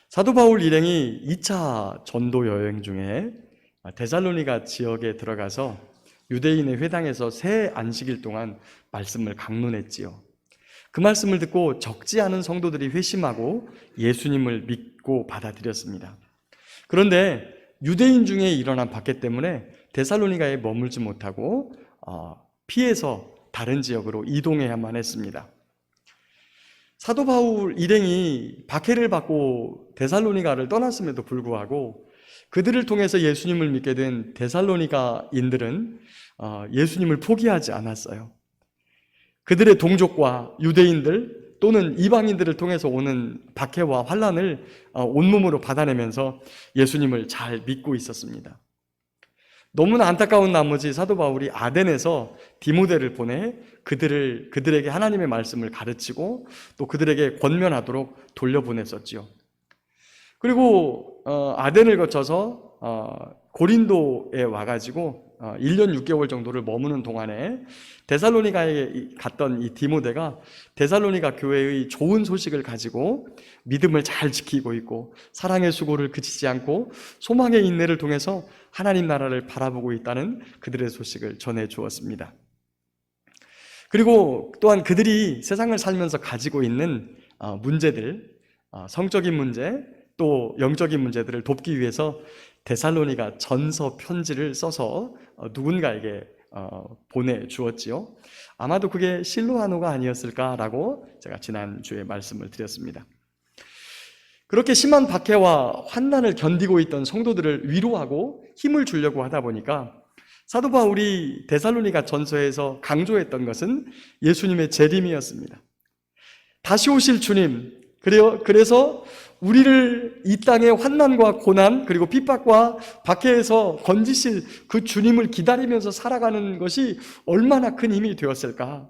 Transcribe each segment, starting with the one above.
사도 바울 일행이 2차 전도 여행 중에 데살로니가 지역에 들어가서 유대인의 회당에서 새 안식일 동안 말씀을 강론했지요. 그 말씀을 듣고 적지 않은 성도들이 회심하고 예수님을 믿고 받아들였습니다. 그런데 유대인 중에 일어난 박해 때문에 데살로니가에 머물지 못하고 피해서 다른 지역으로 이동해야만 했습니다. 사도 바울 일행이 박해를 받고 데살로니가를 떠났음에도 불구하고 그들을 통해서 예수님을 믿게 된 데살로니가인들은 예수님을 포기하지 않았어요. 그들의 동족과 유대인들 또는 이방인들을 통해서 오는 박해와 환난을 온몸으로 받아내면서 예수님을 잘 믿고 있었습니다. 너무나 안타까운 나머지 사도 바울이 아덴에서 디모데를 보내 그들에게 하나님의 말씀을 가르치고 또 그들에게 권면하도록 돌려보냈었지요. 그리고 아덴을 거쳐서 고린도에 와가지고 1년 6개월 정도를 머무는 동안에 데살로니가에 갔던 이 디모데가 데살로니가 교회의 좋은 소식을 가지고 믿음을 잘 지키고 있고 사랑의 수고를 그치지 않고 소망의 인내를 통해서 하나님 나라를 바라보고 있다는 그들의 소식을 전해 주었습니다. 그리고 또한 그들이 세상을 살면서 가지고 있는 문제들, 성적인 문제, 또 영적인 문제들을 돕기 위해서 데살로니가 전서 편지를 써서 누군가에게 보내주었지요. 아마도 그게 실로아노가 아니었을까라고 제가 지난주에 말씀을 드렸습니다. 그렇게 심한 박해와 환난을 견디고 있던 성도들을 위로하고 힘을 주려고 하다 보니까 사도 바울이 데살로니가 전서에서 강조했던 것은 예수님의 재림이었습니다. 다시 오실 주님, 그래서 우리를 이 땅의 환난과 고난 그리고 핍박과 박해에서 건지실 그 주님을 기다리면서 살아가는 것이 얼마나 큰 힘이 되었을까.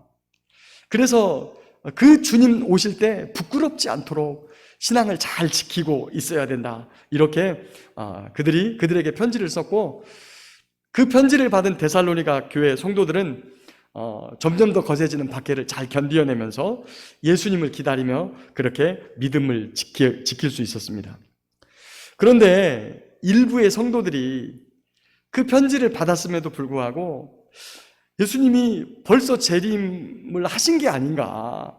그래서 그 주님 오실 때 부끄럽지 않도록 신앙을 잘 지키고 있어야 된다. 이렇게 그들에게 편지를 썼고 그 편지를 받은 데살로니가 교회 성도들은 점점 더 거세지는 박해를 잘 견디어내면서 예수님을 기다리며 그렇게 믿음을 지킬 수 있었습니다. 그런데 일부의 성도들이 그 편지를 받았음에도 불구하고 예수님이 벌써 재림을 하신 게 아닌가.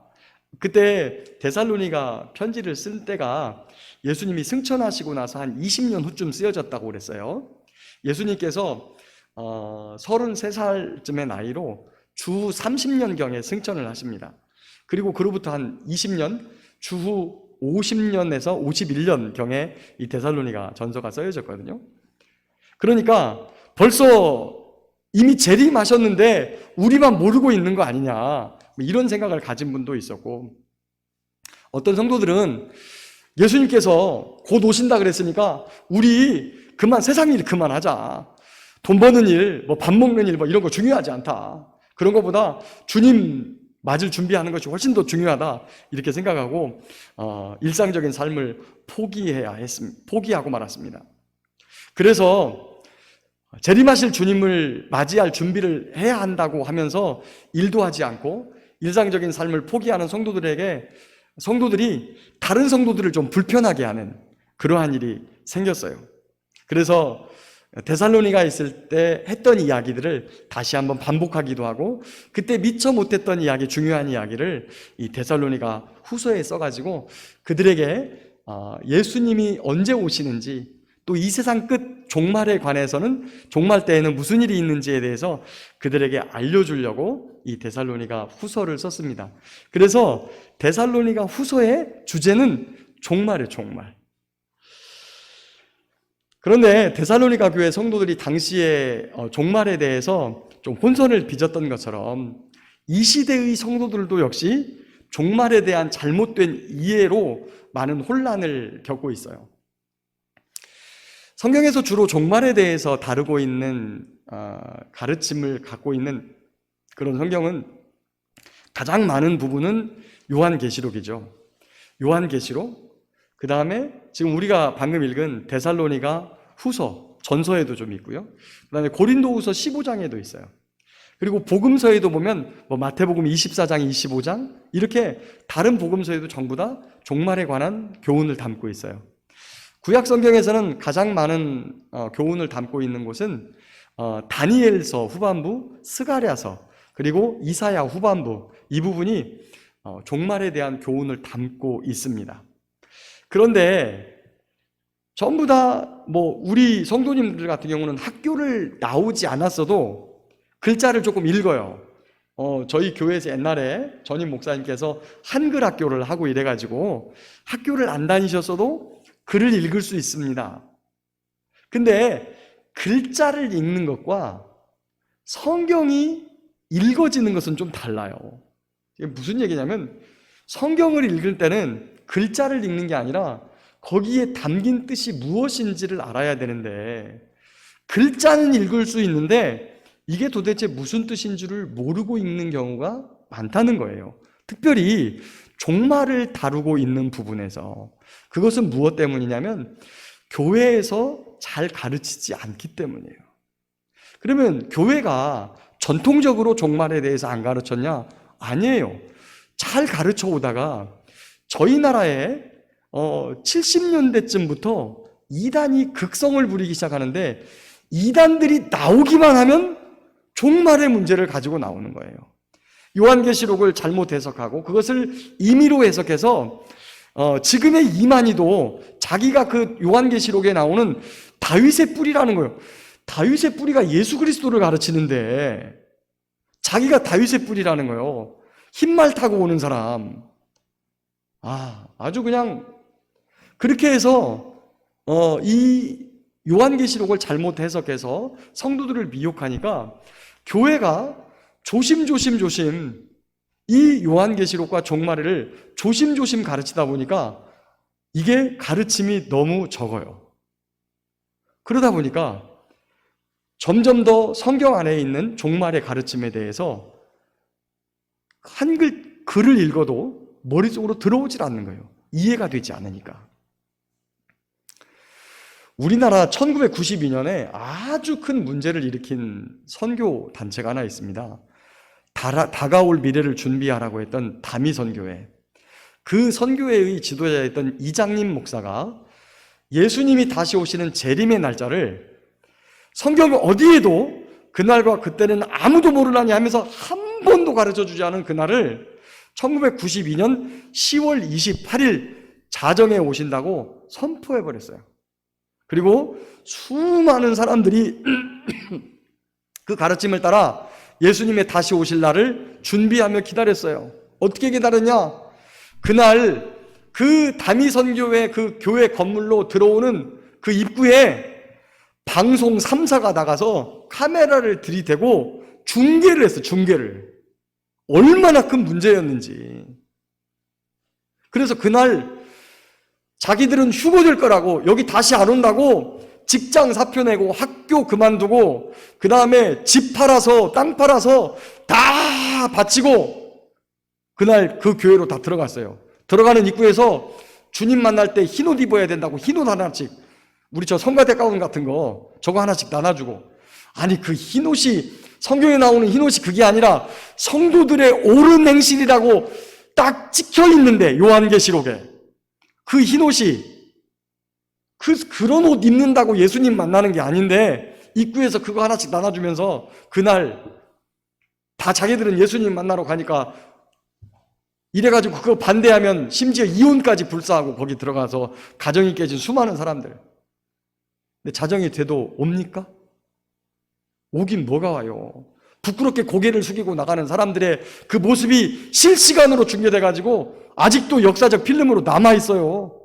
그때 데살로니가 편지를 쓸 때가 예수님이 승천하시고 나서 한 20년 후쯤 쓰여졌다고 그랬어요. 예수님께서 33살쯤의 나이로 주후 30년경에 승천을 하십니다. 그리고 그로부터 한 20년, 주후 50년에서 51년경에 이 데살로니가 전서가 써여졌거든요. 그러니까 벌써 이미 재림하셨는데 우리만 모르고 있는 거 아니냐, 이런 생각을 가진 분도 있었고, 어떤 성도들은 예수님께서 곧 오신다 그랬으니까 우리 세상 일 그만하자. 돈 버는 일, 밥 먹는 일, 이런 거 중요하지 않다. 그런 것보다 주님 맞을 준비하는 것이 훨씬 더 중요하다. 이렇게 생각하고 일상적인 삶을 포기하고 말았습니다. 그래서 재림하실 주님을 맞이할 준비를 해야 한다고 하면서 일도 하지 않고 일상적인 삶을 포기하는 성도들이 다른 성도들을 좀 불편하게 하는 그러한 일이 생겼어요. 그래서 데살로니가 있을 때 했던 이야기들을 다시 한번 반복하기도 하고 그때 미처 못했던 이야기, 중요한 이야기를 이 데살로니가 후서에 써가지고 그들에게 예수님이 언제 오시는지 또 이 세상 끝 종말에 관해서는 종말 때에는 무슨 일이 있는지에 대해서 그들에게 알려주려고 이 데살로니가 후서를 썼습니다. 그래서 데살로니가 후서의 주제는 종말이에요, 종말. 그런데 데살로니가 교회 성도들이 당시에 종말에 대해서 좀 혼선을 빚었던 것처럼 이 시대의 성도들도 역시 종말에 대한 잘못된 이해로 많은 혼란을 겪고 있어요. 성경에서 주로 종말에 대해서 다루고 있는 가르침을 갖고 있는 그런 성경은 가장 많은 부분은 요한계시록이죠. 요한계시록, 그 다음에 지금 우리가 방금 읽은 데살로니가 후서, 전서에도 좀 있고요. 그 다음에 고린도후서 15장에도 있어요. 그리고 복음서에도 보면 마태복음 24장, 25장 이렇게 다른 복음서에도 전부 다 종말에 관한 교훈을 담고 있어요. 구약 성경에서는 가장 많은 교훈을 담고 있는 곳은 다니엘서 후반부, 스가랴서, 그리고 이사야 후반부, 이 부분이 종말에 대한 교훈을 담고 있습니다. 그런데 전부 다 우리 성도님들 같은 경우는 학교를 나오지 않았어도 글자를 조금 읽어요. 저희 교회에서 옛날에 전임 목사님께서 한글 학교를 하고 이래가지고 학교를 안 다니셨어도 글을 읽을 수 있습니다. 근데 글자를 읽는 것과 성경이 읽어지는 것은 좀 달라요. 이게 무슨 얘기냐면 성경을 읽을 때는 글자를 읽는 게 아니라 거기에 담긴 뜻이 무엇인지를 알아야 되는데, 글자는 읽을 수 있는데 이게 도대체 무슨 뜻인 줄을 모르고 읽는 경우가 많다는 거예요. 특별히 종말을 다루고 있는 부분에서. 그것은 무엇 때문이냐면 교회에서 잘 가르치지 않기 때문이에요. 그러면 교회가 전통적으로 종말에 대해서 안 가르쳤냐? 아니에요. 잘 가르쳐 오다가 저희 나라에 70년대쯤부터 이단이 극성을 부리기 시작하는데, 이단들이 나오기만 하면 종말의 문제를 가지고 나오는 거예요. 요한계시록을 잘못 해석하고 그것을 임의로 해석해서 지금의 이만희도 자기가 그 요한계시록에 나오는 다윗의 뿌리라는 거예요. 다윗의 뿌리가 예수 그리스도를 가르치는데 자기가 다윗의 뿌리라는 거예요. 흰말 타고 오는 사람. 아주 그냥 그렇게 해서 이 요한계시록을 잘못 해석해서 성도들을 미혹하니까 교회가 조심조심 이 요한계시록과 종말을 조심조심 가르치다 보니까 이게 가르침이 너무 적어요. 그러다 보니까 점점 더 성경 안에 있는 종말의 가르침에 대해서 한글 글을 읽어도 머릿속으로 들어오질 않는 거예요. 이해가 되지 않으니까. 우리나라 1992년에 아주 큰 문제를 일으킨 선교 단체가 하나 있습니다. 다가올 미래를 준비하라고 했던 다미선교회. 그 선교회의 지도자였던 이장님 목사가 예수님이 다시 오시는 재림의 날짜를 성경 어디에도 그날과 그때는 아무도 모르나니 하면서 한 번도 가르쳐주지 않은 그날을 1992년 10월 28일 자정에 오신다고 선포해버렸어요. 그리고 수많은 사람들이 그 가르침을 따라 예수님의 다시 오실 날을 준비하며 기다렸어요. 어떻게 기다렸냐? 그날 그 다미선교회 그 교회 건물로 들어오는 그 입구에 방송 3사가 나가서 카메라를 들이대고 중계를 했어요. 중계를. 얼마나 큰 문제였는지. 그래서 그날 자기들은 휴고 될 거라고, 여기 다시 안 온다고 직장 사표 내고 학교 그만두고 그 다음에 집 팔아서 땅 팔아서 다 바치고 그날 그 교회로 다 들어갔어요. 들어가는 입구에서 주님 만날 때 흰옷 입어야 된다고 흰옷 하나씩, 우리 저 성가대 가운 같은 거 저거 하나씩 나눠주고, 아니 그 흰옷이 성경에 나오는 흰옷이 그게 아니라 성도들의 옳은 행실이라고 딱 찍혀 있는데, 요한계시록에 그 흰옷이 그런 옷 입는다고 예수님 만나는 게 아닌데 입구에서 그거 하나씩 나눠주면서 그날 다 자기들은 예수님 만나러 가니까 이래가지고 그거 반대하면 심지어 이혼까지 불사하고 거기 들어가서 가정이 깨진 수많은 사람들. 근데 자정이 돼도 옵니까? 오긴 뭐가 와요. 부끄럽게 고개를 숙이고 나가는 사람들의 그 모습이 실시간으로 중계돼가지고 아직도 역사적 필름으로 남아있어요.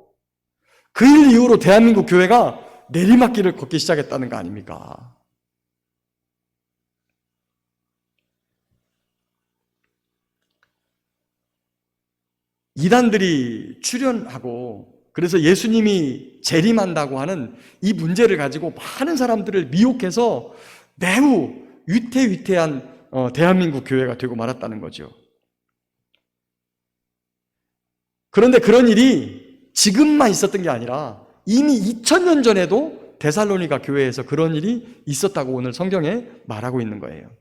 그 일 이후로 대한민국 교회가 내리막길을 걷기 시작했다는 거 아닙니까? 이단들이 출현하고 그래서 예수님이 재림한다고 하는 이 문제를 가지고 많은 사람들을 미혹해서 매우 위태위태한 대한민국 교회가 되고 말았다는 거죠. 그런데 그런 일이 지금만 있었던 게 아니라 이미 2000년 전에도 데살로니가 교회에서 그런 일이 있었다고 오늘 성경에 말하고 있는 거예요.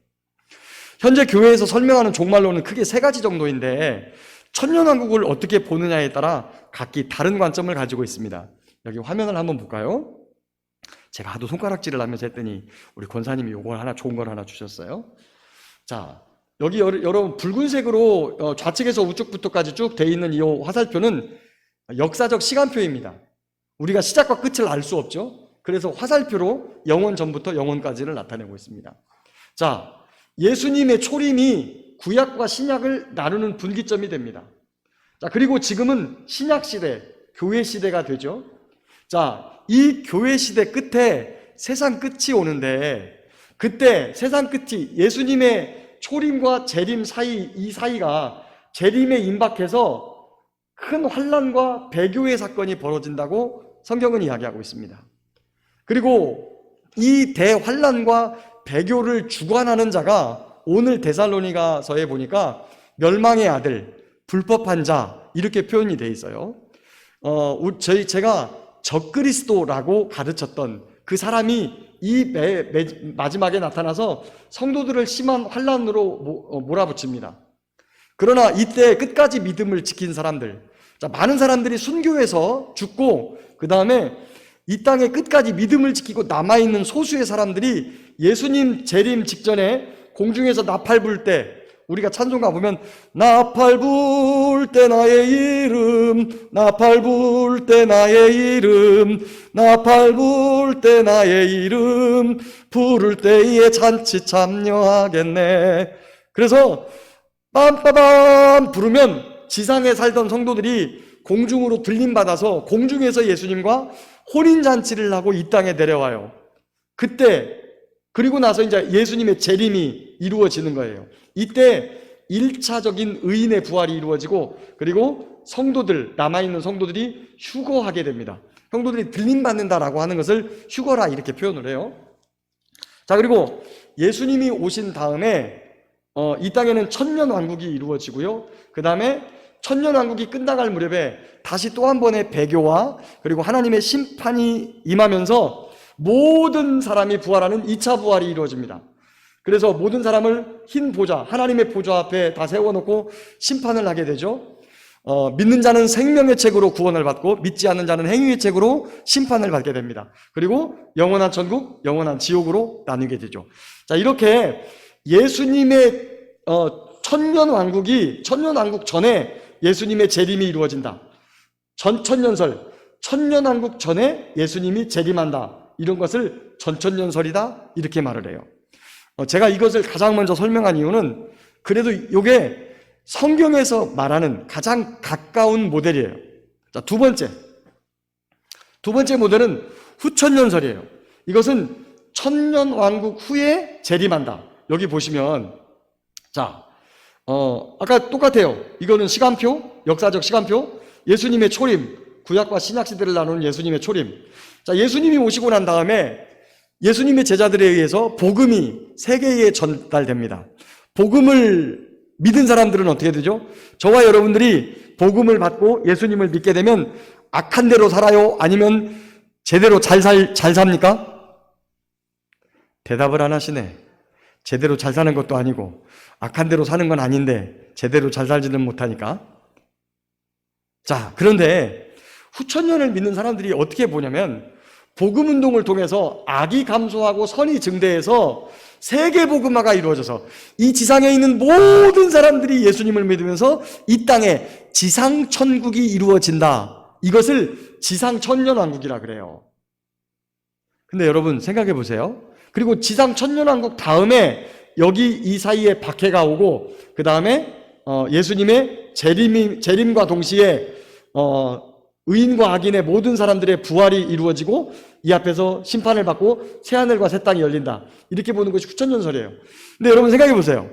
현재 교회에서 설명하는 종말론은 크게 세 가지 정도인데 천년왕국을 어떻게 보느냐에 따라 각기 다른 관점을 가지고 있습니다. 여기 화면을 한번 볼까요? 제가 하도 손가락질을 하면서 했더니 우리 권사님이 요걸 하나 좋은 걸 하나 주셨어요. 자, 여기 여러분 붉은색으로 좌측에서 우측부터까지 쭉 돼 있는 이 화살표는 역사적 시간표입니다. 우리가 시작과 끝을 알 수 없죠. 그래서 화살표로 영원 전부터 영원까지를 나타내고 있습니다. 자, 예수님의 초림이 구약과 신약을 나누는 분기점이 됩니다. 자, 그리고 지금은 신약 시대, 교회 시대가 되죠. 자, 이 교회 시대 끝에 세상 끝이 오는데, 그때 세상 끝이 예수님의 초림과 재림 사이, 이 사이가 재림에 임박해서 큰 환난과 배교의 사건이 벌어진다고 성경은 이야기하고 있습니다. 그리고 이 대환난과 배교를 주관하는 자가 오늘 데살로니가서에 보니까 멸망의 아들, 불법한 자 이렇게 표현이 되어 있어요. 제가 적그리스도라고 가르쳤던 그 사람이 이 마지막에 나타나서 성도들을 심한 환난으로 몰아붙입니다. 그러나 이때 끝까지 믿음을 지킨 사람들, 자, 많은 사람들이 순교해서 죽고 그 다음에 이 땅에 끝까지 믿음을 지키고 남아있는 소수의 사람들이 예수님 재림 직전에 공중에서 나팔 불 때, 우리가 찬송가 보면 나팔 불 때 나의 이름, 나팔 불 때 나의 이름, 나팔 불 때 나의 이름, 부를 때에 잔치 참여하겠네. 그래서 빰빠밤 부르면 지상에 살던 성도들이 공중으로 들림받아서 공중에서 예수님과 혼인잔치를 하고 이 땅에 내려와요. 그때, 그리고 나서 이제 예수님의 재림이 이루어지는 거예요. 이때 1차적인 의인의 부활이 이루어지고, 그리고 성도들, 남아있는 성도들이 휴거하게 됩니다. 성도들이 들림받는다라고 하는 것을 휴거라 이렇게 표현을 해요. 자, 그리고 예수님이 오신 다음에 이 땅에는 천년왕국이 이루어지고요. 그 다음에 천년왕국이 끝나갈 무렵에 다시 또 한 번의 배교와 그리고 하나님의 심판이 임하면서 모든 사람이 부활하는 2차 부활이 이루어집니다. 그래서 모든 사람을 흰 보좌, 하나님의 보좌 앞에 다 세워놓고 심판을 하게 되죠. 믿는 자는 생명의 책으로 구원을 받고 믿지 않는 자는 행위의 책으로 심판을 받게 됩니다. 그리고 영원한 천국, 영원한 지옥으로 나뉘게 되죠. 자, 이렇게 예수님의 천년왕국 전에 예수님의 재림이 이루어진다. 전천년설, 천년왕국 전에 예수님이 재림한다. 이런 것을 전천년설이다 이렇게 말을 해요. 제가 이것을 가장 먼저 설명한 이유는 그래도 이게 성경에서 말하는 가장 가까운 모델이에요. 자, 두 번째 모델은 후천년설이에요. 이것은 천년왕국 후에 재림한다. 여기 보시면 자, 아까 똑같아요. 이거는 시간표, 역사적 시간표, 예수님의 초림, 구약과 신약 시대를 나누는 예수님의 초림. 자, 예수님이 오시고 난 다음에 예수님의 제자들에 의해서 복음이 세계에 전달됩니다. 복음을 믿은 사람들은 어떻게 되죠? 저와 여러분들이 복음을 받고 예수님을 믿게 되면 악한 대로 살아요? 아니면 제대로 잘 삽니까? 대답을 안 하시네. 제대로 잘 사는 것도 아니고 악한 대로 사는 건 아닌데 제대로 잘 살지는 못하니까. 자, 그런데 후천년을 믿는 사람들이 어떻게 보냐면 복음 운동을 통해서 악이 감소하고 선이 증대해서 세계 복음화가 이루어져서 이 지상에 있는 모든 사람들이 예수님을 믿으면서 이 땅에 지상 천국이 이루어진다. 이것을 지상 천년왕국이라 그래요. 근데 여러분 생각해 보세요. 그리고 지상 천년왕국 다음에 여기 이 사이에 박해가 오고 그 다음에 예수님의 재림과 동시에 의인과 악인의 모든 사람들의 부활이 이루어지고 이 앞에서 심판을 받고 새하늘과 새 땅이 열린다. 이렇게 보는 것이 후천년설이에요. 근데 여러분 생각해 보세요.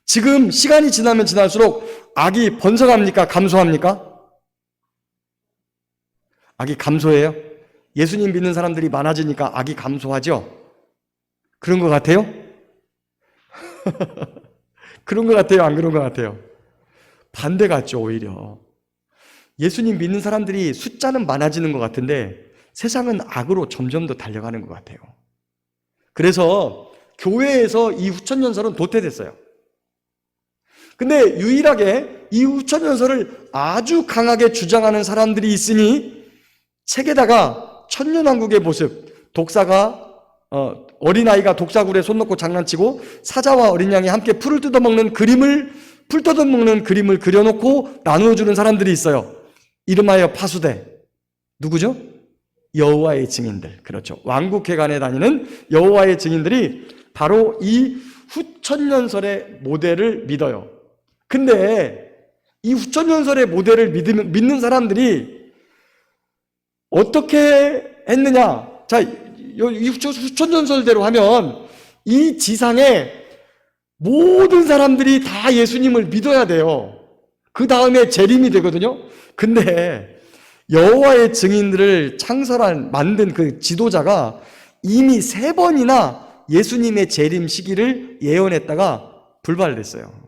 지금 시간이 지나면 지날수록 악이 번성합니까? 감소합니까? 악이 감소해요? 예수님 믿는 사람들이 많아지니까 악이 감소하죠? 그런 것 같아요? 그런 것 같아요? 안 그런 것 같아요? 반대 같죠, 오히려. 예수님 믿는 사람들이 숫자는 많아지는 것 같은데 세상은 악으로 점점 더 달려가는 것 같아요. 그래서 교회에서 이 후천년설은 도태됐어요. 근데 유일하게 이 후천년설을 아주 강하게 주장하는 사람들이 있으니 책에다가 천년왕국의 모습, 독사가 어린아이가 독사굴에 손 놓고 장난치고 사자와 어린 양이 함께 풀 뜯어먹는 그림을 그려놓고 나누어주는 사람들이 있어요. 이름하여 파수대. 누구죠? 여호와의 증인들. 그렇죠. 왕국회관에 다니는 여호와의 증인들이 바로 이 후천년설의 모델을 믿어요. 근데 이 후천년설의 모델을 믿는 사람들이 어떻게 했느냐? 자, 이 후천년설대로 하면 이 지상에 모든 사람들이 다 예수님을 믿어야 돼요. 그 다음에 재림이 되거든요. 근데 여호와의 증인들을 만든 그 지도자가 이미 3번이나 예수님의 재림 시기를 예언했다가 불발됐어요.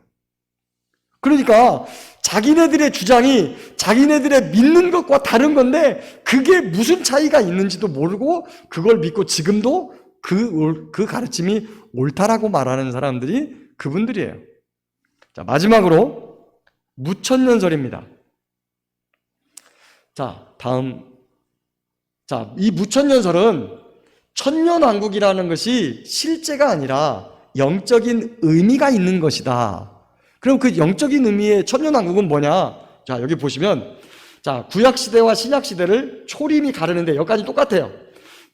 그러니까 자기네들의 주장이 자기네들의 믿는 것과 다른 건데 그게 무슨 차이가 있는지도 모르고 그걸 믿고 지금도 그 가르침이 옳다라고 말하는 사람들이 그분들이에요. 자, 마지막으로 무천년설입니다. 자, 다음. 자, 이 무천년설은 천년왕국이라는 것이 실제가 아니라 영적인 의미가 있는 것이다. 그럼 그 영적인 의미의 천년왕국은 뭐냐? 자, 여기 보시면, 자, 구약시대와 신약시대를 초림이 가르는데 여기까지 똑같아요.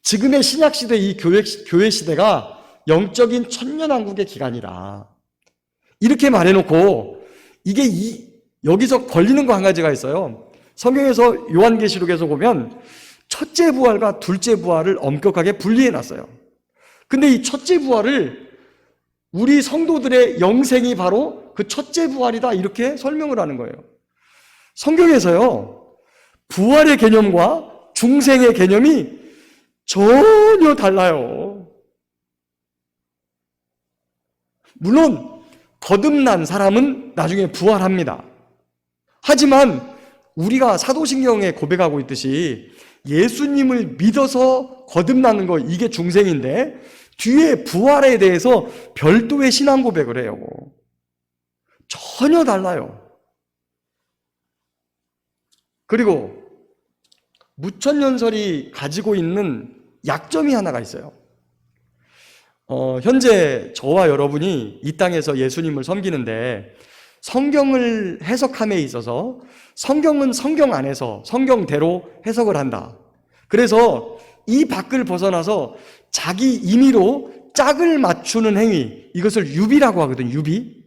지금의 신약시대 이 교회 시대가 영적인 천년왕국의 기간이라. 이렇게 말해놓고, 여기서 걸리는 거 한 가지가 있어요. 성경에서 요한계시록에서 보면, 첫째 부활과 둘째 부활을 엄격하게 분리해놨어요. 근데 이 첫째 부활을 우리 성도들의 영생이 바로 그 첫째 부활이다 이렇게 설명을 하는 거예요. 성경에서요, 부활의 개념과 중생의 개념이 전혀 달라요. 물론 거듭난 사람은 나중에 부활합니다. 하지만 우리가 사도신경에 고백하고 있듯이 예수님을 믿어서 거듭나는 거 이게 중생인데 뒤에 부활에 대해서 별도의 신앙 고백을 해요. 전혀 달라요. 그리고 무천년설이 가지고 있는 약점이 하나가 있어요. 현재 저와 여러분이 이 땅에서 예수님을 섬기는데 성경을 해석함에 있어서 성경은 성경 안에서 성경대로 해석을 한다. 그래서 이 밖을 벗어나서 자기 임의로 짝을 맞추는 행위, 이것을 유비라고 하거든요. 유비.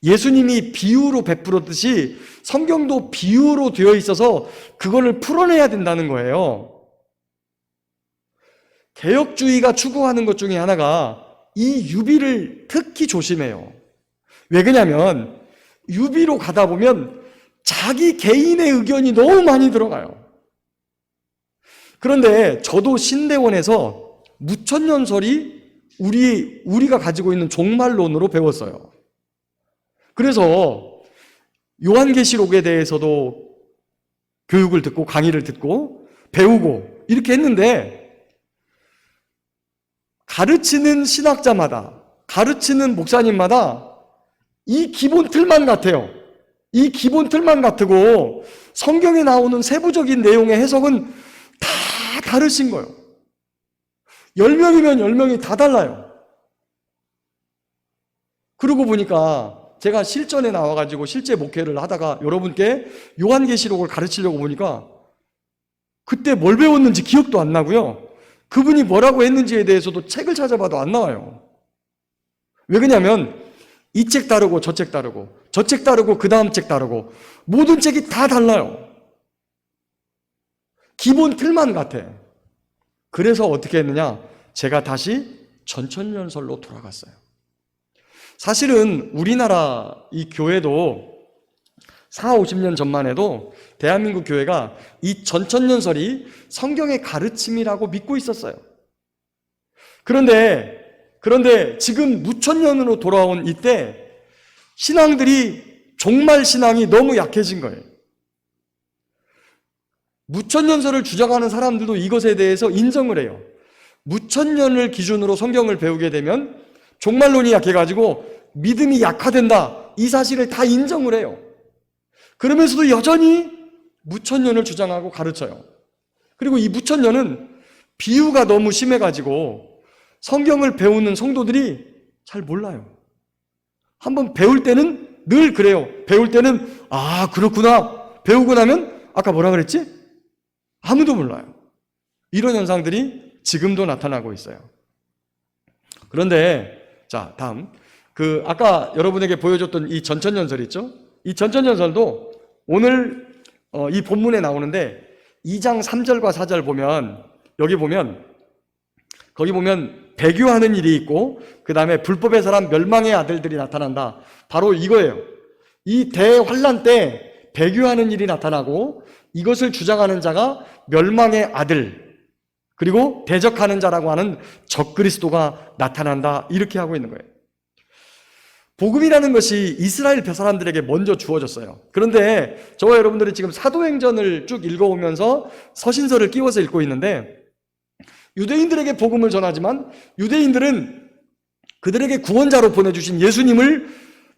예수님이 비유로 베풀었듯이 성경도 비유로 되어 있어서 그거를 풀어내야 된다는 거예요. 개혁주의가 추구하는 것 중에 하나가 이 유비를 특히 조심해요. 왜 그러냐면 유비로 가다 보면 자기 개인의 의견이 너무 많이 들어가요. 그런데 저도 신대원에서 무천년설이 우리가 가지고 있는 종말론으로 배웠어요. 그래서 요한계시록에 대해서도 교육을 듣고 강의를 듣고 배우고 이렇게 했는데 가르치는 신학자마다 가르치는 목사님마다 이 기본 틀만 같아요. 이 기본 틀만 같고 성경에 나오는 세부적인 내용의 해석은 다 다르신 거예요. 10명이면 10명이 다 달라요. 그러고 보니까 제가 실전에 나와가지고 실제 목회를 하다가 여러분께 요한계시록을 가르치려고 보니까 그때 뭘 배웠는지 기억도 안 나고요. 그분이 뭐라고 했는지에 대해서도 책을 찾아봐도 안 나와요. 왜 그러냐면 이 책 다르고 저 책 다르고 저 책 다르고 그 다음 책 다르고 모든 책이 다 달라요. 기본 틀만 같아. 그래서 어떻게 했느냐? 제가 다시 전천년설로 돌아갔어요. 사실은 우리나라 이 교회도 40-50년 전만 해도 대한민국 교회가 이 전천년설이 성경의 가르침이라고 믿고 있었어요. 그런데 지금 무천년으로 돌아온 이때 신앙들이 종말 신앙이 너무 약해진 거예요. 무천년설을 주장하는 사람들도 이것에 대해서 인정을 해요. 무천년을 기준으로 성경을 배우게 되면 종말론이 약해가지고 믿음이 약화된다. 이 사실을 다 인정을 해요. 그러면서도 여전히 무천년을 주장하고 가르쳐요. 그리고 이 무천년은 비유가 너무 심해가지고 성경을 배우는 성도들이 잘 몰라요. 한번 배울 때는 늘 그래요. 배울 때는 아 그렇구나. 배우고 나면 아까 뭐라 그랬지? 아무도 몰라요. 이런 현상들이 지금도 나타나고 있어요. 그런데 자 다음 아까 여러분에게 보여줬던 이 전천연설 있죠? 이 전천연설도 오늘 이 본문에 나오는데 2장 3절과 4절 보면 거기 보면 배교하는 일이 있고 그 다음에 불법의 사람 멸망의 아들들이 나타난다. 바로 이거예요. 이 대환란 때 배교하는 일이 나타나고 이것을 주장하는 자가 멸망의 아들 그리고 대적하는 자라고 하는 적그리스도가 나타난다. 이렇게 하고 있는 거예요. 복음이라는 것이 이스라엘 사람들에게 먼저 주어졌어요. 그런데 저와 여러분들이 지금 사도행전을 쭉 읽어오면서 서신서를 끼워서 읽고 있는데 유대인들에게 복음을 전하지만 유대인들은 그들에게 구원자로 보내주신 예수님을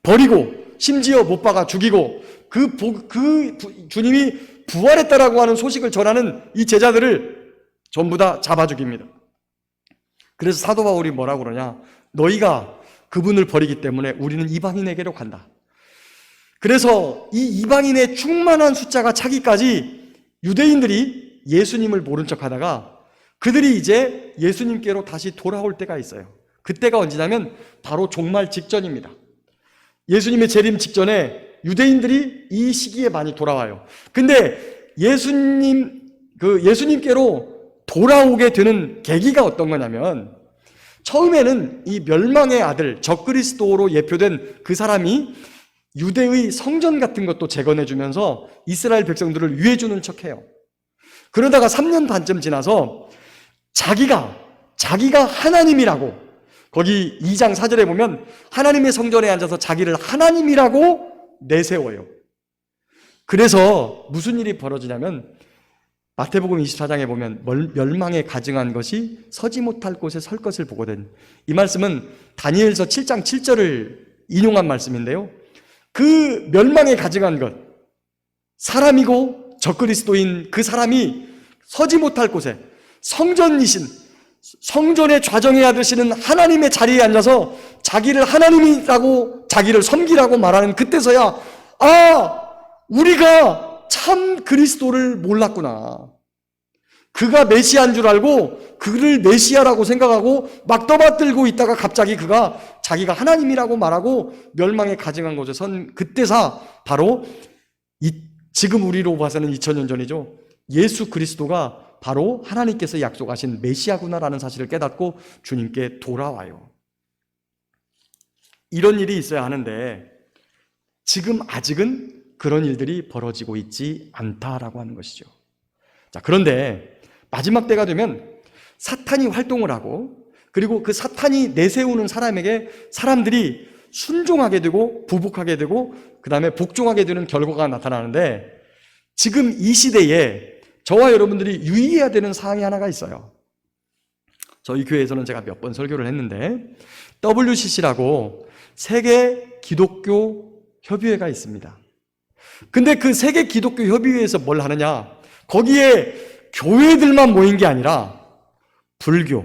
버리고 심지어 못 박아 죽이고 그 주님이 부활했다라고 하는 소식을 전하는 이 제자들을 전부 다 잡아 죽입니다. 그래서 사도 바울이 뭐라고 그러냐? 너희가 그분을 버리기 때문에 우리는 이방인에게로 간다. 그래서 이 이방인의 충만한 숫자가 차기까지 유대인들이 예수님을 모른 척하다가 그들이 이제 예수님께로 다시 돌아올 때가 있어요. 그때가 언제냐면 바로 종말 직전입니다. 예수님의 재림 직전에 유대인들이 이 시기에 많이 돌아와요. 근데 예수님께로 돌아오게 되는 계기가 어떤 거냐면 처음에는 이 멸망의 아들 적그리스도로 예표된 그 사람이 유대의 성전 같은 것도 재건해 주면서 이스라엘 백성들을 위해주는 척해요. 그러다가 3년 반쯤 지나서 자기가 하나님이라고 거기 2장 4절에 보면 하나님의 성전에 앉아서 자기를 하나님이라고 내세워요. 그래서 무슨 일이 벌어지냐면 마태복음 24장에 보면 멸망에 가증한 것이 서지 못할 곳에 설 것을 보거든. 이 말씀은 다니엘서 7장 7절을 인용한 말씀인데요. 그 멸망에 가증한 것, 사람이고 적그리스도인 그 사람이 서지 못할 곳에 성전이신 성전의 좌정해야 되시는 하나님의 자리에 앉아서 자기를 하나님이라고 자기를 섬기라고 말하는 그때서야 우리가 참 그리스도를 몰랐구나. 그가 메시아인 줄 알고 그를 메시아라고 생각하고 막 떠받들고 있다가 갑자기 그가 자기가 하나님이라고 말하고 멸망에 가증한 곳에 선 그때사 바로 지금 우리로 봐서는 2000년 전이죠. 예수 그리스도가 바로 하나님께서 약속하신 메시아구나라는 사실을 깨닫고 주님께 돌아와요. 이런 일이 있어야 하는데 지금 아직은 그런 일들이 벌어지고 있지 않다라고 하는 것이죠. 자, 그런데 마지막 때가 되면 사탄이 활동을 하고 그리고 그 사탄이 내세우는 사람에게 사람들이 순종하게 되고 부복하게 되고 그 다음에 복종하게 되는 결과가 나타나는데 지금 이 시대에 저와 여러분들이 유의해야 되는 사항이 하나가 있어요. 저희 교회에서는 제가 몇 번 설교를 했는데 WCC라고 세계 기독교 협의회가 있습니다. 근데 그 세계 기독교 협의회에서 뭘 하느냐? 거기에 교회들만 모인 게 아니라 불교,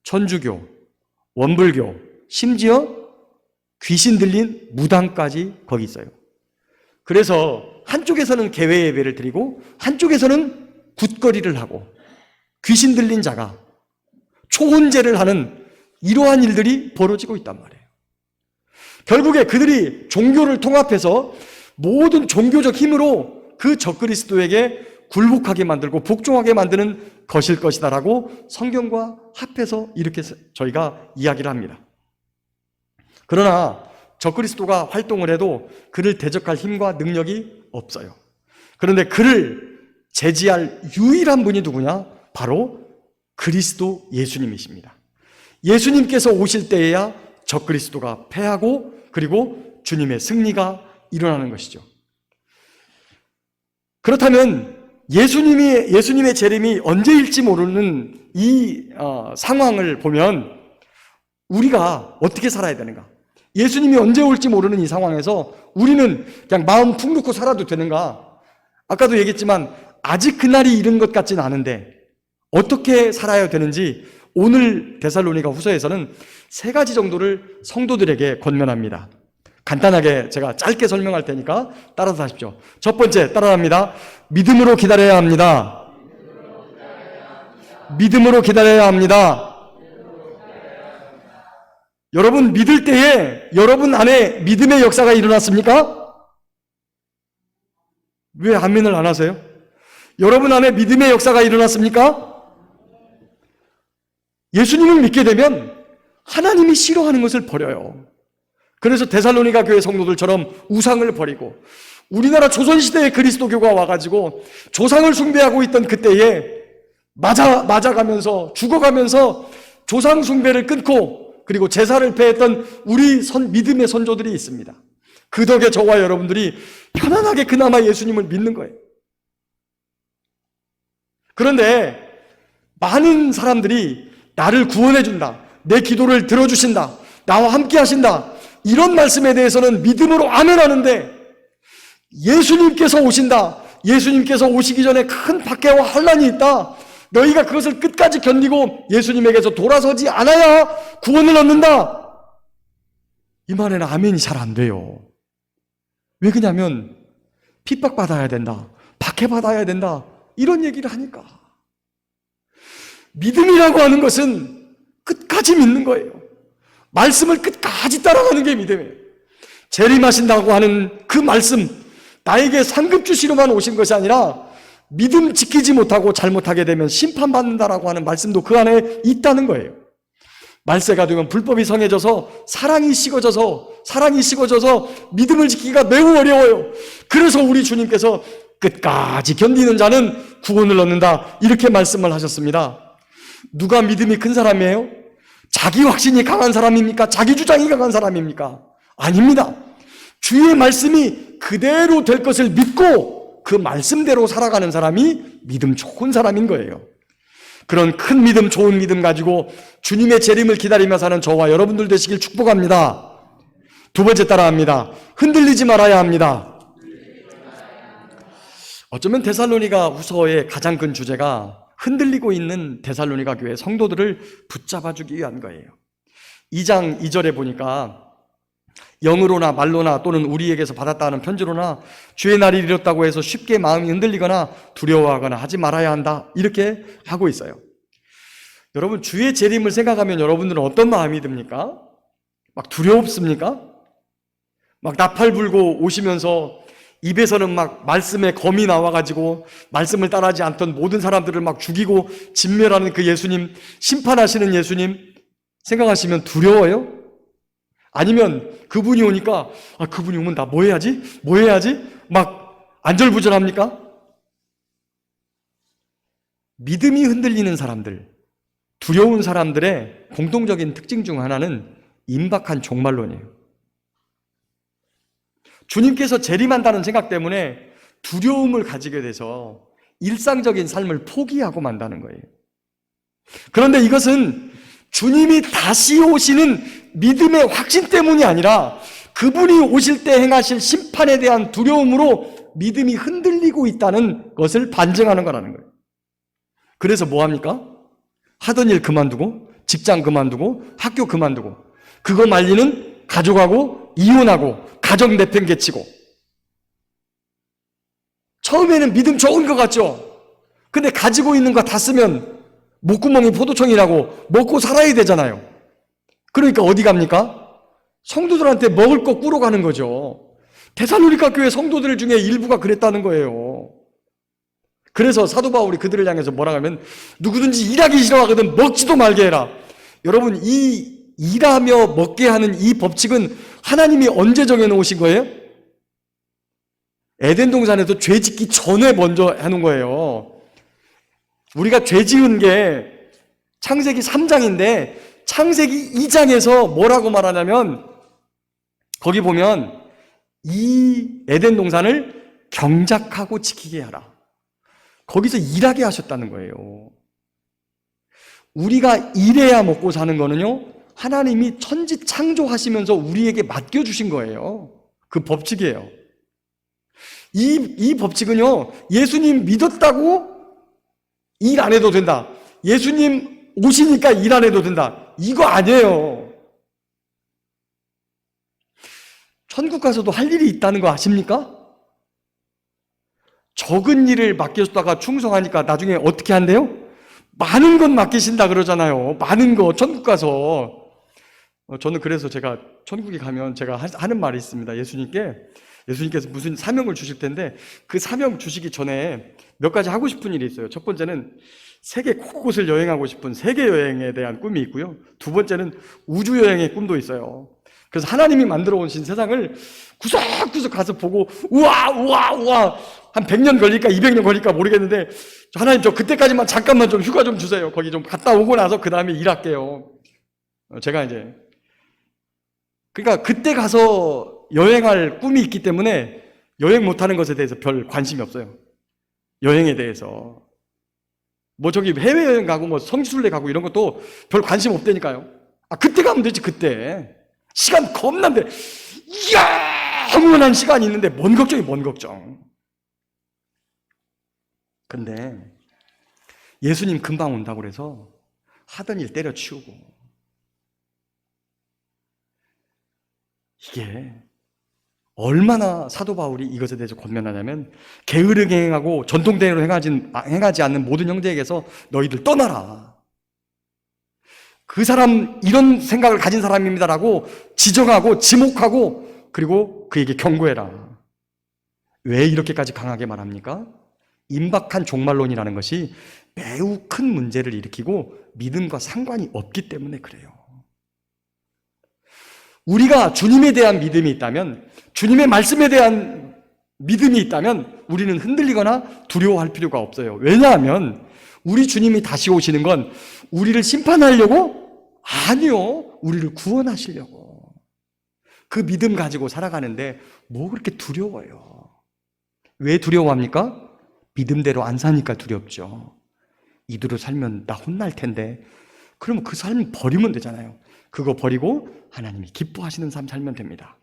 천주교, 원불교, 심지어 귀신 들린 무당까지 거기 있어요. 그래서 한쪽에서는 개회 예배를 드리고 한쪽에서는 굿거리를 하고 귀신 들린 자가 초혼제를 하는 이러한 일들이 벌어지고 있단 말이에요. 결국에 그들이 종교를 통합해서 모든 종교적 힘으로 그 적그리스도에게 굴복하게 만들고 복종하게 만드는 것일 것이다라고 성경과 합해서 이렇게 저희가 이야기를 합니다. 그러나 적그리스도가 활동을 해도 그를 대적할 힘과 능력이 없어요. 그런데 그를 제지할 유일한 분이 누구냐? 바로 그리스도 예수님이십니다. 예수님께서 오실 때에야 적그리스도가 패하고 그리고 주님의 승리가 일어나는 것이죠. 그렇다면 예수님의 재림이 언제일지 모르는 이 상황을 보면 우리가 어떻게 살아야 되는가? 예수님이 언제 올지 모르는 이 상황에서 우리는 그냥 마음 푹 놓고 살아도 되는가? 아까도 얘기했지만 아직 그날이 이른 것 같진 않은데 어떻게 살아야 되는지 오늘 데살로니가 후서에서는 3가지 정도를 성도들에게 권면합니다. 간단하게 제가 짧게 설명할 테니까 따라서 하십시오. 첫 번째, 따라합니다. 믿음으로 기다려야 합니다. 믿음으로 기다려야 합니다. 여러분 믿을 때에 여러분 안에 믿음의 역사가 일어났습니까? 왜 아멘을 안 하세요? 여러분 안에 믿음의 역사가 일어났습니까? 예수님을 믿게 되면 하나님이 싫어하는 것을 버려요. 그래서 데살로니가 교회 성도들처럼 우상을 버리고 우리나라 조선시대의 그리스도교가 와가지고 조상을 숭배하고 있던 그때에 맞아가면서 죽어가면서 조상 숭배를 끊고 그리고 제사를 폐했던 우리 믿음의 선조들이 있습니다. 그 덕에 저와 여러분들이 편안하게 그나마 예수님을 믿는 거예요. 그런데 많은 사람들이 나를 구원해준다, 내 기도를 들어주신다, 나와 함께 하신다, 이런 말씀에 대해서는 믿음으로 아멘하는데 예수님께서 오신다, 예수님께서 오시기 전에 큰 박해와 환난이 있다, 너희가 그것을 끝까지 견디고 예수님에게서 돌아서지 않아야 구원을 얻는다, 이 말에는 아멘이 잘 안 돼요. 왜 그러냐면 핍박받아야 된다, 박해받아야 된다, 이런 얘기를 하니까. 믿음이라고 하는 것은 끝까지 믿는 거예요. 말씀을 끝까지 따라가는 게 믿음이에요. 재림하신다고 하는 그 말씀, 나에게 상급 주시러만 오신 것이 아니라 믿음 지키지 못하고 잘못하게 되면 심판받는다라고 하는 말씀도 그 안에 있다는 거예요. 말세가 되면 불법이 성해져서 사랑이 식어져서 믿음을 지키기가 매우 어려워요. 그래서 우리 주님께서 끝까지 견디는 자는 구원을 얻는다, 이렇게 말씀을 하셨습니다. 누가 믿음이 큰 사람이에요? 자기 확신이 강한 사람입니까? 자기 주장이 강한 사람입니까? 아닙니다. 주의 말씀이 그대로 될 것을 믿고 그 말씀대로 살아가는 사람이 믿음 좋은 사람인 거예요. 그런 큰 믿음, 좋은 믿음 가지고 주님의 재림을 기다리며 사는 저와 여러분들 되시길 축복합니다. 두 번째, 따라합니다. 흔들리지 말아야 합니다. 어쩌면 데살로니가 후서의 가장 큰 주제가 흔들리고 있는 데살로니가 교회 성도들을 붙잡아주기 위한 거예요. 2장 2절에 보니까 영으로나 말로나 또는 우리에게서 받았다는 편지로나 주의 날이 이뤘다고 해서 쉽게 마음이 흔들리거나 두려워하거나 하지 말아야 한다, 이렇게 하고 있어요. 여러분, 주의 재림을 생각하면 여러분들은 어떤 마음이 듭니까? 막 두렵습니까? 막 나팔 불고 오시면서 입에서는 막 말씀의 검이 나와가지고 말씀을 따르지 않던 모든 사람들을 막 죽이고 진멸하는 그 예수님, 심판하시는 예수님 생각하시면 두려워요? 아니면 그분이 오니까 그분이 오면 나 뭐 해야지? 막 안절부절합니까? 믿음이 흔들리는 사람들, 두려운 사람들의 공통적인 특징 중 하나는 임박한 종말론이에요. 주님께서 재림한다는 생각 때문에 두려움을 가지게 돼서 일상적인 삶을 포기하고 만다는 거예요. 그런데 이것은 주님이 다시 오시는 믿음의 확신 때문이 아니라 그분이 오실 때 행하실 심판에 대한 두려움으로 믿음이 흔들리고 있다는 것을 반증하는 거라는 거예요. 그래서 뭐 합니까? 하던 일 그만두고, 직장 그만두고, 학교 그만두고, 그거 말리는 가족하고 이혼하고 가정 내팽개치고. 처음에는 믿음 좋은 것 같죠? 근데 가지고 있는 거 다 쓰면 목구멍이 포도청이라고 먹고 살아야 되잖아요. 그러니까 어디 갑니까? 성도들한테 먹을 거 꾸러 가는 거죠. 데살로니가 교회 성도들 중에 일부가 그랬다는 거예요. 그래서 사도 바울이 그들을 향해서 뭐라 하면 누구든지 일하기 싫어하거든 먹지도 말게 해라. 여러분, 이 일하며 먹게 하는 이 법칙은 하나님이 언제 정해놓으신 거예요? 에덴 동산에서 죄 짓기 전에 먼저 해놓은 거예요. 우리가 죄 지은 게 창세기 3장인데 창세기 2장에서 뭐라고 말하냐면 거기 보면 이 에덴 동산을 경작하고 지키게 하라. 거기서 일하게 하셨다는 거예요. 우리가 일해야 먹고 사는 거는요, 하나님이 천지 창조하시면서 우리에게 맡겨주신 거예요. 그 법칙이에요. 이 법칙은요, 예수님 믿었다고 일 안 해도 된다. 예수님 오시니까 일 안 해도 된다. 이거 아니에요. 천국 가서도 할 일이 있다는 거 아십니까? 적은 일을 맡겼다가 충성하니까 나중에 어떻게 한대요? 많은 것 맡기신다 그러잖아요. 많은 거, 천국 가서. 저는 그래서 제가 천국에 가면 제가 하는 말이 있습니다. 예수님께서 무슨 사명을 주실 텐데 그 사명 주시기 전에 몇 가지 하고 싶은 일이 있어요. 첫 번째는 세계 곳곳을 여행하고 싶은 세계 여행에 대한 꿈이 있고요. 두 번째는 우주 여행의 꿈도 있어요. 그래서 하나님이 만들어 오신 세상을 구석구석 가서 보고 우와 한 100년 걸릴까 200년 걸릴까 모르겠는데 하나님 저 그때까지만 잠깐만 좀 휴가 좀 주세요. 거기 좀 갔다 오고 나서 그 다음에 일할게요. 제가 이제 그러니까 그때 가서 여행할 꿈이 있기 때문에 여행 못하는 것에 대해서 별 관심이 없어요. 여행에 대해서 뭐 저기 해외여행 가고 뭐 성지순례 가고 이런 것도 별 관심 없다니까요. 그때 가면 되지. 그때 시간 겁난데 이야 영원한 시간이 있는데 뭔 걱정이 뭔 걱정. 근데 예수님 금방 온다고 그래서 하던 일 때려치우고 이게 얼마나 사도 바울이 이것에 대해서 권면하냐면 게으르게 행하고 전통대로 행하지 않는 모든 형제에게서 너희들 떠나라. 그 사람 이런 생각을 가진 사람입니다라고 지적하고 지목하고 그리고 그에게 경고해라. 왜 이렇게까지 강하게 말합니까? 임박한 종말론이라는 것이 매우 큰 문제를 일으키고 믿음과 상관이 없기 때문에 그래요. 우리가 주님에 대한 믿음이 있다면, 주님의 말씀에 대한 믿음이 있다면 우리는 흔들리거나 두려워할 필요가 없어요. 왜냐하면 우리 주님이 다시 오시는 건 우리를 심판하려고? 아니요. 우리를 구원하시려고. 그 믿음 가지고 살아가는데 뭐 그렇게 두려워요. 왜 두려워합니까? 믿음대로 안 사니까 두렵죠. 이대로 살면 나 혼날 텐데 그러면 그 삶 버리면 되잖아요. 그거 버리고 하나님이 기뻐하시는 삶 살면 됩니다.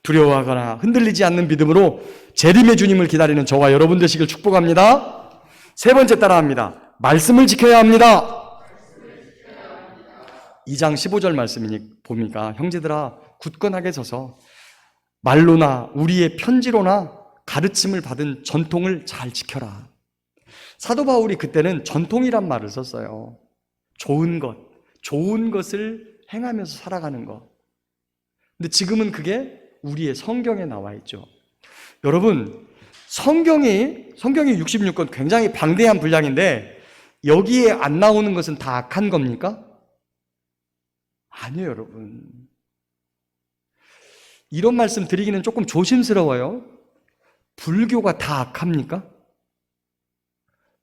두려워하거나 흔들리지 않는 믿음으로 재림의 주님을 기다리는 저와 여러분 되시길 축복합니다. 세 번째 따라합니다. 말씀을 지켜야 합니다. 2장 15절 말씀이니 보니까 형제들아 굳건하게 서서 말로나 우리의 편지로나 가르침을 받은 전통을 잘 지켜라. 사도 바울이 그때는 전통이란 말을 썼어요. 좋은 것을 행하면서 살아가는 것. 근데 지금은 그게 우리의 성경에 나와 있죠. 여러분, 성경이 66권 굉장히 방대한 분량인데 여기에 안 나오는 것은 다 악한 겁니까? 아니에요, 여러분. 이런 말씀 드리기는 조금 조심스러워요. 불교가 다 악합니까?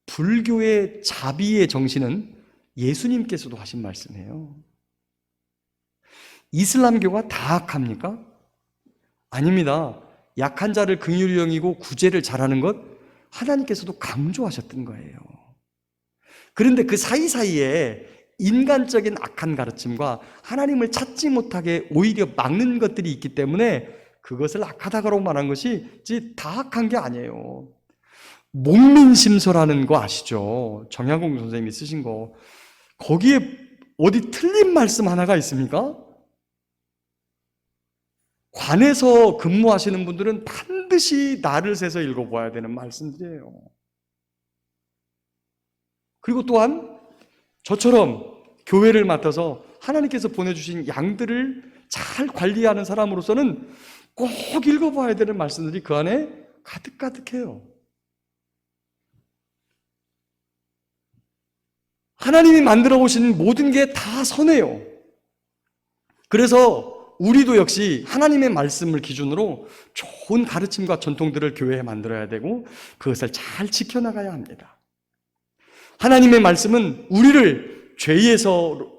불교의 자비의 정신은 예수님께서도 하신 말씀이에요. 이슬람교가 다 악합니까? 아닙니다. 약한 자를 긍휼히 여기고 구제를 잘하는 것 하나님께서도 강조하셨던 거예요. 그런데 그 사이사이에 인간적인 악한 가르침과 하나님을 찾지 못하게 오히려 막는 것들이 있기 때문에 그것을 악하다고 말한 것이 다 악한 게 아니에요. 목민심서라는 거 아시죠? 정약용 선생님이 쓰신 거. 거기에 어디 틀린 말씀 하나가 있습니까? 관에서 근무하시는 분들은 반드시 날을 새서 읽어봐야 되는 말씀들이에요. 그리고 또한 저처럼 교회를 맡아서 하나님께서 보내주신 양들을 잘 관리하는 사람으로서는 꼭 읽어봐야 되는 말씀들이 그 안에 가득가득해요. 하나님이 만들어 오신 모든 게 다 선해요. 그래서 우리도 역시 하나님의 말씀을 기준으로 좋은 가르침과 전통들을 교회에 만들어야 되고 그것을 잘 지켜나가야 합니다. 하나님의 말씀은 우리를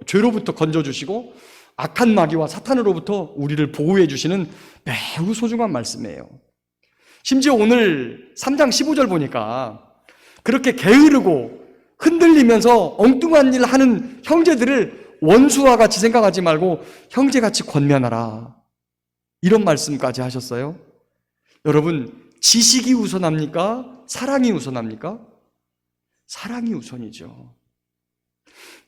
죄로부터 건져주시고 악한 마귀와 사탄으로부터 우리를 보호해 주시는 매우 소중한 말씀이에요. 심지어 오늘 3장 15절 보니까 그렇게 게으르고 흔들리면서 엉뚱한 일 하는 형제들을 원수와 같이 생각하지 말고 형제같이 권면하라. 이런 말씀까지 하셨어요. 여러분, 지식이 우선합니까? 사랑이 우선합니까? 사랑이 우선이죠.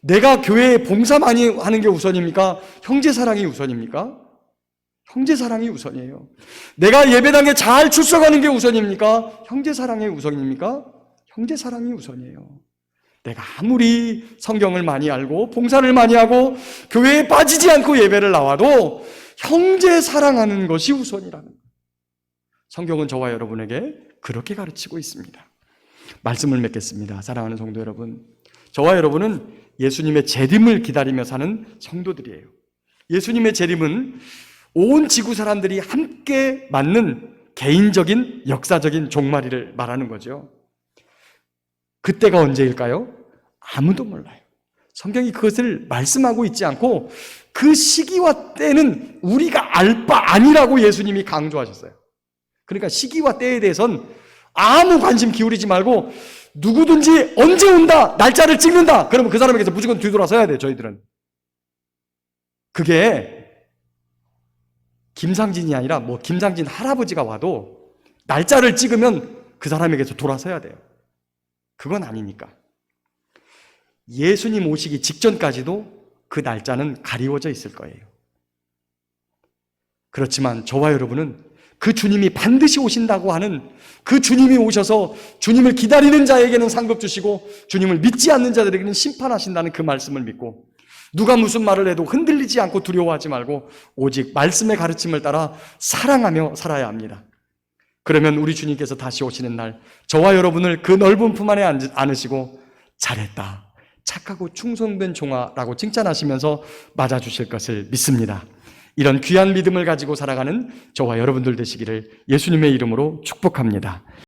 내가 교회에 봉사 많이 하는 게 우선입니까? 형제 사랑이 우선입니까? 형제 사랑이 우선이에요. 내가 예배당에 잘 출석하는 게 우선입니까? 형제 사랑이 우선입니까? 형제 사랑이 우선이에요. 내가 아무리 성경을 많이 알고 봉사를 많이 하고 교회에 빠지지 않고 예배를 나와도 형제 사랑하는 것이 우선이라는 거예요. 성경은 저와 여러분에게 그렇게 가르치고 있습니다. 말씀을 맺겠습니다. 사랑하는 성도 여러분, 저와 여러분은 예수님의 재림을 기다리며 사는 성도들이에요. 예수님의 재림은 온 지구 사람들이 함께 맞는 개인적인 역사적인 종말이를 말하는 거죠. 그때가 언제일까요? 아무도 몰라요. 성경이 그것을 말씀하고 있지 않고 그 시기와 때는 우리가 알 바 아니라고 예수님이 강조하셨어요. 그러니까 시기와 때에 대해선 아무 관심 기울이지 말고 누구든지 언제 온다, 날짜를 찍는다, 그러면 그 사람에게서 무조건 뒤돌아서야 돼요, 저희들은. 그게 김상진이 아니라 김상진 할아버지가 와도 날짜를 찍으면 그 사람에게서 돌아서야 돼요. 그건 아니니까. 예수님 오시기 직전까지도 그 날짜는 가리워져 있을 거예요. 그렇지만 저와 여러분은 그 주님이 반드시 오신다고 하는 그 주님이 오셔서 주님을 기다리는 자에게는 상급 주시고 주님을 믿지 않는 자들에게는 심판하신다는 그 말씀을 믿고 누가 무슨 말을 해도 흔들리지 않고 두려워하지 말고 오직 말씀의 가르침을 따라 사랑하며 살아야 합니다. 그러면 우리 주님께서 다시 오시는 날 저와 여러분을 그 넓은 품 안에 안으시고 잘했다, 착하고 충성된 종아라고 칭찬하시면서 맞아주실 것을 믿습니다. 이런 귀한 믿음을 가지고 살아가는 저와 여러분들 되시기를 예수님의 이름으로 축복합니다.